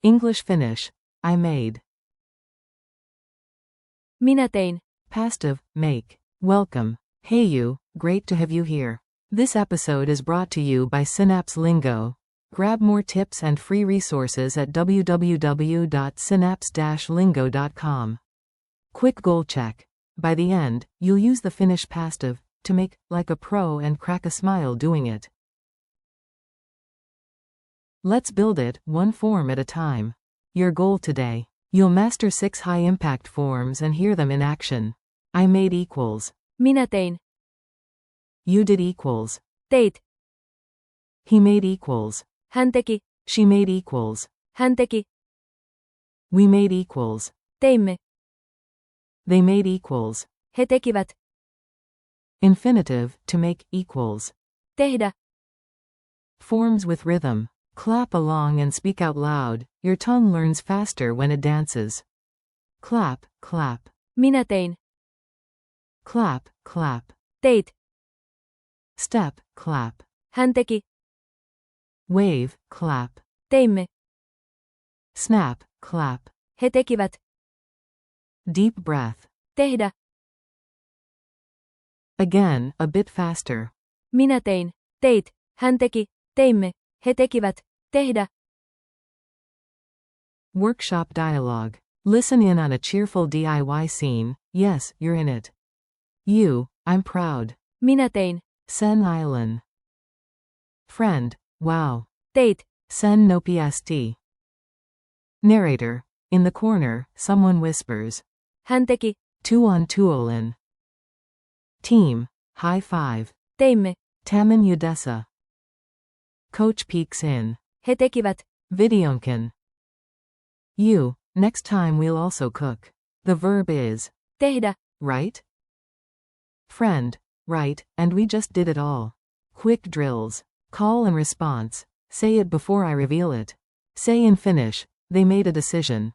English-Finnish. I made. Minä tein. Past of, make. Welcome. Hey you, great to have you here. This episode is brought to you by Synapse Lingo. Grab more tips and free resources at www.synapse-lingo.com. Quick goal check. By the end, you'll use the Finnish past of to make like a pro and crack a smile doing it. Let's build it, one form at a time. Your goal today. You'll master 6 high-impact forms and hear them in action. I made equals. Minä tein. You did equals. Teit. He made equals. Hän teki. She made equals. Hän teki. We made equals. Teimme. They made equals. He tekivät. Infinitive, to make equals. Tehdä. Forms with rhythm. Clap along and speak out loud. Your tongue learns faster when it dances. Clap, clap. Minä tein. Clap, clap. Teit. Step, clap. Hän teki. Wave, clap. Teimme. Snap, clap. He tekivät. Deep breath. Tehdä. Again, a bit faster. Minä tein. Teit. Hän teki. Teimme. He tekivät. Tehdä. Workshop dialogue. Listen in on a cheerful DIY scene. Yes, you're in it. You, I'm proud. Minä tein. Sen Island. Friend, wow. Teit. Sen no PST. Narrator. In the corner, someone whispers. Hän teki. Tuon tuolin. Team, high five. Teimme. Tamin Yudessa. Coach peeks in. He tekivät. Videonkin. You, next time we'll also cook. The verb is. Tehdä. Right? Friend, right, and we just did it all. Quick drills. Call and response. Say it before I reveal it. Say in Finnish, they made a decision.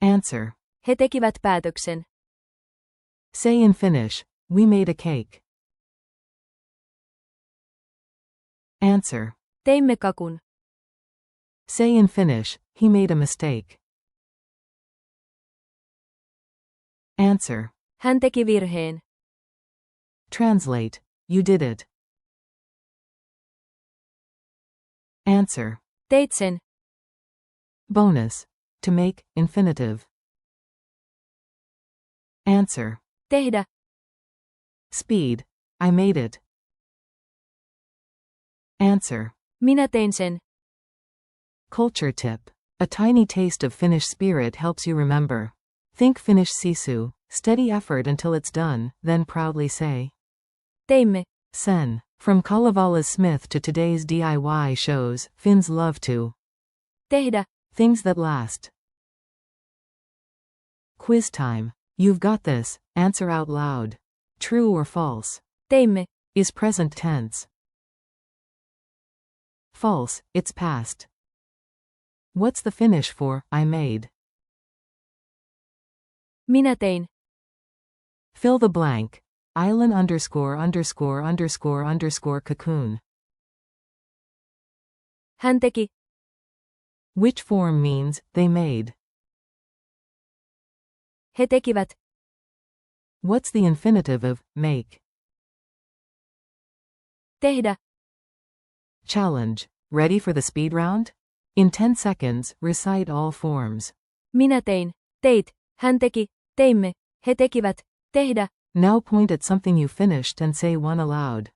Answer. He tekivät päätöksen. Say in Finnish, we made a cake. Answer. Teimme kakun. Say in Finnish, he made a mistake. Answer. Hän teki virheen. Translate. You did it. Answer. Teit sen. Bonus. To make, infinitive. Answer. Tehdä. Speed. I made it. Answer. Minä tein sen. Culture tip. A tiny taste of Finnish spirit helps you remember. Think Finnish sisu, steady effort until it's done, then proudly say. Teimme. Sen. From Kalevala Smith to today's DIY shows, Finns love to. Tehdä. Things that last. Quiz time. You've got this. Answer out loud. True or false? Teimme. Is present tense. False, it's past. What's the Finnish for I made? Minä tein. Fill the blank. Island ______ cocoon. Hän teki. Which form means they made? He tekivät. What's the infinitive of make? Tehdä. Challenge. Ready for the speed round? In 10 seconds, recite all forms. Minä tein. Teit. Hän teki. Teimme. He tekivät. Tehdä. Now point at something you finished and say one aloud.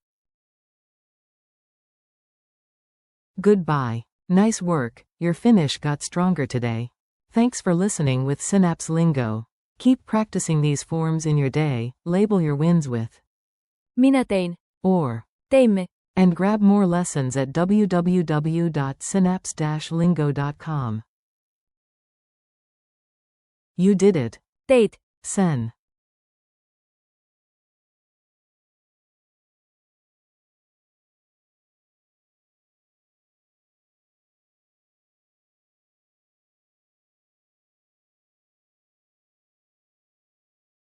Goodbye. Nice work, your Finnish got stronger today. Thanks for listening with Synapse Lingo. Keep practicing these forms in your day, label your wins with Minä tein. or Teimme. and grab more lessons at www.synapse-lingo.com. You did it. Teit. Sen.